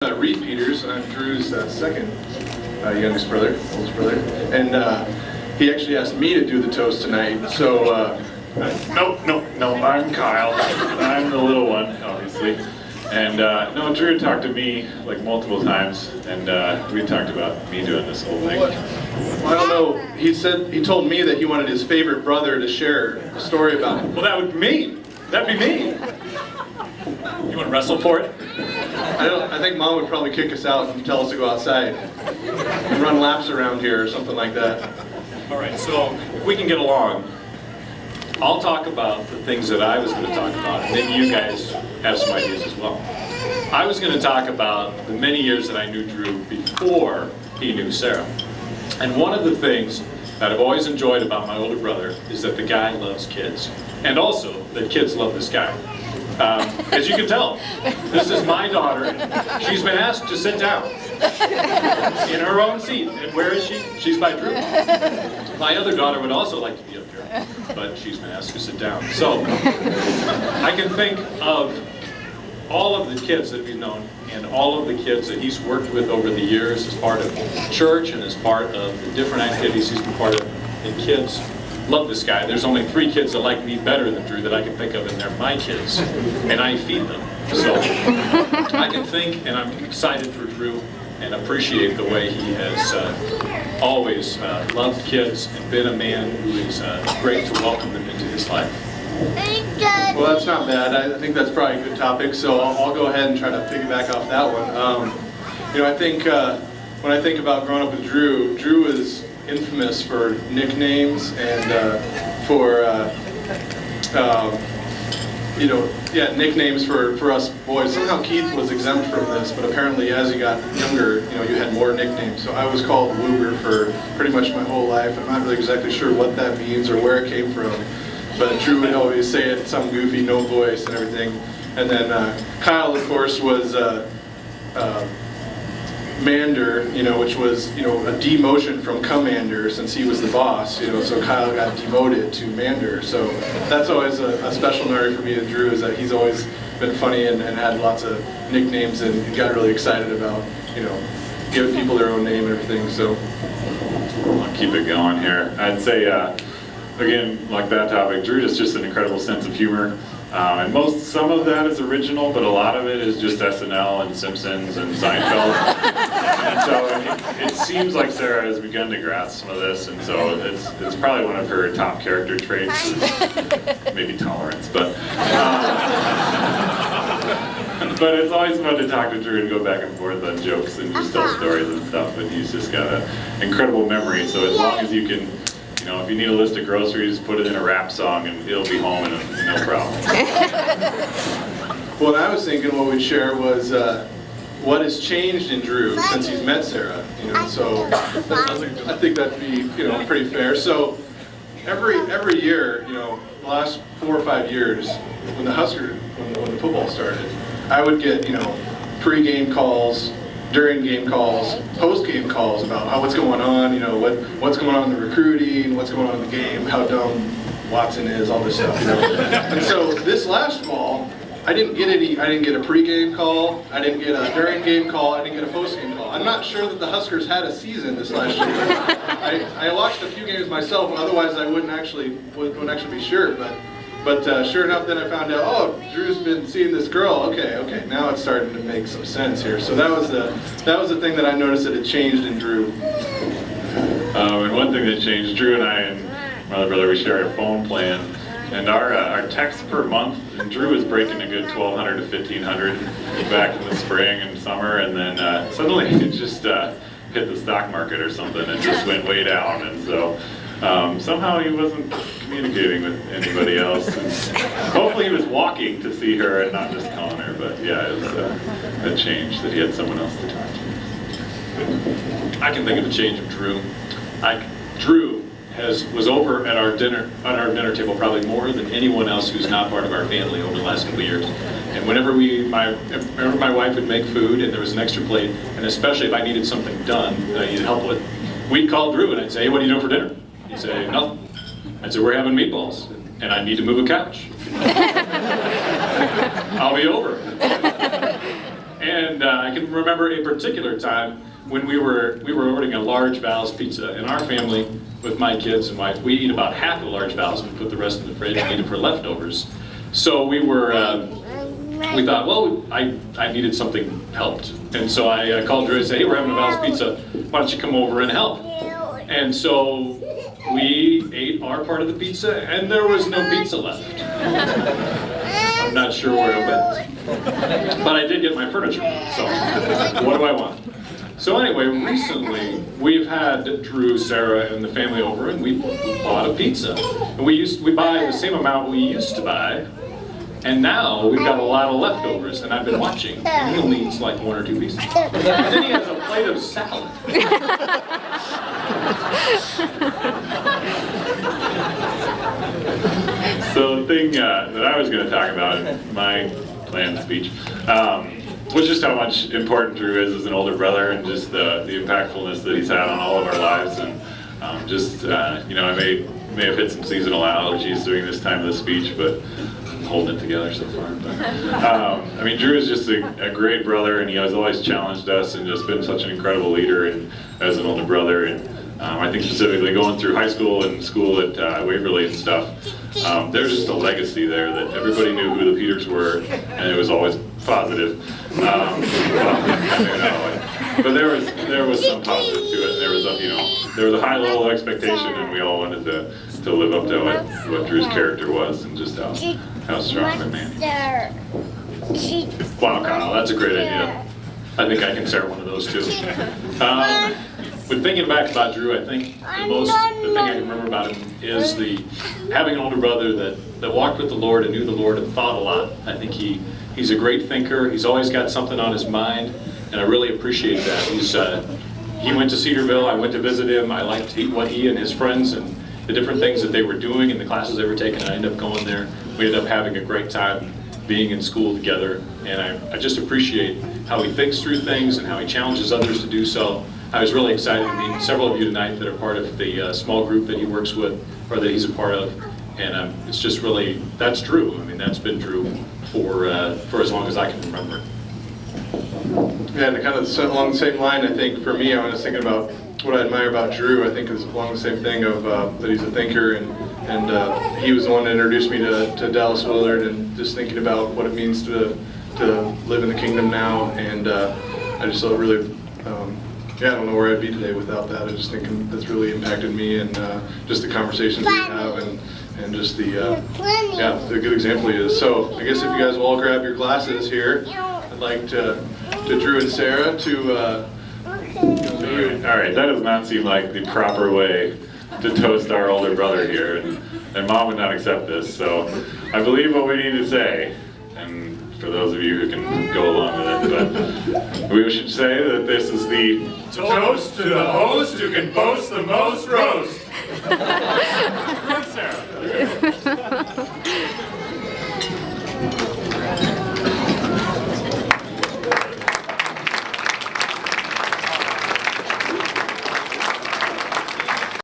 Reid Peters. I'm Drew's second youngest brother, oldest brother, and he actually asked me to do the toast tonight. So no, I'm Kyle. I'm the little one, obviously. And no, Drew talked to me like multiple times, and we talked about me doing this whole thing. Well, I don't know. He told me that he wanted his favorite brother to share a story about him. Well, that would be me. That'd be me. You want to wrestle for it? I think Mom would probably kick us out and tell us to go outside and run laps around here or something like that. All right, so if we can get along, I'll talk about the things that I was going to talk about, and then you guys have some ideas as well. I was going to talk about the many years that I knew Drew before he knew Sarah. And one of the things that I've always enjoyed about my older brother is that the guy loves kids. And also that kids love this guy. As you can tell, this is my daughter. She's been asked to sit down in her own seat. And where is she? She's by Drew. My other daughter would also like to be up here, but she's been asked to sit down. So I can think of all of the kids that we've known and all of the kids that he's worked with over the years as part of church and as part of the different activities he's been part of. And kids love this guy. There's only 3 kids that like me better than Drew that I can think of, and they're my kids. And I feed them. So I can think, and I'm excited for Drew and appreciate the way he has always loved kids and been a man who is great to welcome them into his life. Well, that's not bad. I think that's probably a good topic, so I'll go ahead and try to piggyback off that one. I think when I think about growing up with Drew is infamous for nicknames and for nicknames for us boys. Somehow Keith was exempt from this, but apparently as you got younger, you had more nicknames. So I was called Luger for pretty much my whole life. I'm not really exactly sure what that means or where it came from, but Drew would always say it, some goofy, no voice and everything. And then Kyle, of course, was Mander, which was, a demotion from Commander since he was the boss, so Kyle got demoted to Mander. So that's always a special memory for me and Drew, is that he's always been funny and had lots of nicknames and got really excited about, giving people their own name and everything. So I'll keep it going here. I'd say, again, like that topic, Drew is just an incredible sense of humor. And some of that is original, but a lot of it is just SNL and Simpsons and Seinfeld. And so it seems like Sarah has begun to grasp some of this, and so it's probably one of her top character traits, is maybe tolerance, but it's always fun to talk to Drew and go back and forth on jokes and just tell stories and stuff, and he's just got an incredible memory, so as long as you can, if you need a list of groceries, put it in a rap song and he'll be home and no problem. What I was thinking what we'd share was what has changed in Drew since he's met Sarah. So I think that'd be pretty fair. So every year, the last 4 or 5 years, when the football started, I would get pre-game calls, during game calls, post-game calls about what's going on, what's going on in the recruiting, what's going on in the game, how dumb Watson is, all this stuff, And so this last fall, I didn't get a pre-game call, I didn't get a during game call, I didn't get a post-game call. I'm not sure that the Huskers had a season this last year. I watched a few games myself, otherwise I wouldn't actually be sure, but sure enough, then I found out, Drew's been seeing this girl. Okay, now it's starting to make some sense here. So that was the thing that I noticed that had changed in Drew. And one thing that changed, Drew and I and my other brother, we share a phone plan, and our text per month, and Drew was breaking a good 1,200 to 1,500 back in the spring and summer, and then suddenly it just hit the stock market or something and just went way down, and so somehow he wasn't communicating with anybody else. And hopefully he was walking to see her and not just calling her, but yeah, it was a change that he had someone else to talk to. I can think of a change of Drew. Drew was over at our dinner table probably more than anyone else who's not part of our family over the last couple of years. And whenever my wife would make food and there was an extra plate, and especially if I needed something done that I needed help with, we'd call Drew and I'd say, "Hey, what are you doing for dinner?" He'd say, "Nothing." I'd say, "We're having meatballs, and I need to move a couch." "I'll be over." And I can remember a particular time when we were ordering a large Val's pizza. In our family, with my kids and wife, we eat about half a large Val's and we put the rest in the fridge and eat it for leftovers. So we thought, well, I needed something helped. And so I called Drew and said, hey, we're having a Val's pizza. Why don't you come over and help? And so we ate our part of the pizza and there was no pizza left. I'm not sure where it went. But I did get my furniture, so what do I want? So anyway, recently we've had Drew, Sarah, and the family over, and we bought a pizza. And we buy the same amount we used to buy, and now we've got a lot of leftovers. And I've been watching, and he only eats like 1 or 2 pieces, and then he has a plate of salad. So the thing that I was going to talk about in my planned speech was just how much important Drew is as an older brother, and just the impactfulness that he's had on all of our lives. And you know, I may have hit some seasonal allergies during this time of the speech, but I'm holding it together so far. But, I mean, Drew is just a great brother, and he has always challenged us and just been such an incredible leader and as an older brother. And I think specifically going through high school and school at Waverly and stuff, there's just a legacy there that everybody knew who the Peters were, and it was always positive. But there was some positive to it. There was a high level of expectation, and we all wanted to live up to what Drew's character was, and just how strong a man he is. Wow, Kyle, that's a great idea. I think I can start one of those too. When thinking back about Drew, I think the thing I can remember about him is having an older brother that walked with the Lord and knew the Lord and thought a lot. I think he's a great thinker. He's always got something on his mind, and I really appreciate that. He went to Cedarville. I went to visit him. I liked what he and his friends and the different things that they were doing and the classes they were taking. I ended up going there. We ended up having a great time being in school together, and I just appreciate how he thinks through things and how he challenges others to do so. I was really excited to meet several of you tonight that are part of the small group that he works with, or that he's a part of, and it's just really, that's Drew. I mean, that's been Drew for as long as I can remember. Yeah, and kind of along the same line, I think for me, I was thinking about what I admire about Drew. I think is along the same thing of that he's a thinker, and he was the one that introduced me to Dallas Willard, and just thinking about what it means to live in the kingdom now. And I just felt really, I don't know where I'd be today without that. I just think that's really impacted me, and just the conversations we have, and just the good example he is. So I guess if you guys will all grab your glasses here, I'd like to Drew and Sarah to. All right, that does not seem like the proper way to toast our older brother here, and Mom would not accept this. So I believe what we need to say, and for those of you who can go along with it, but we should say that this is the toast to the host who can boast the most roast. Sarah.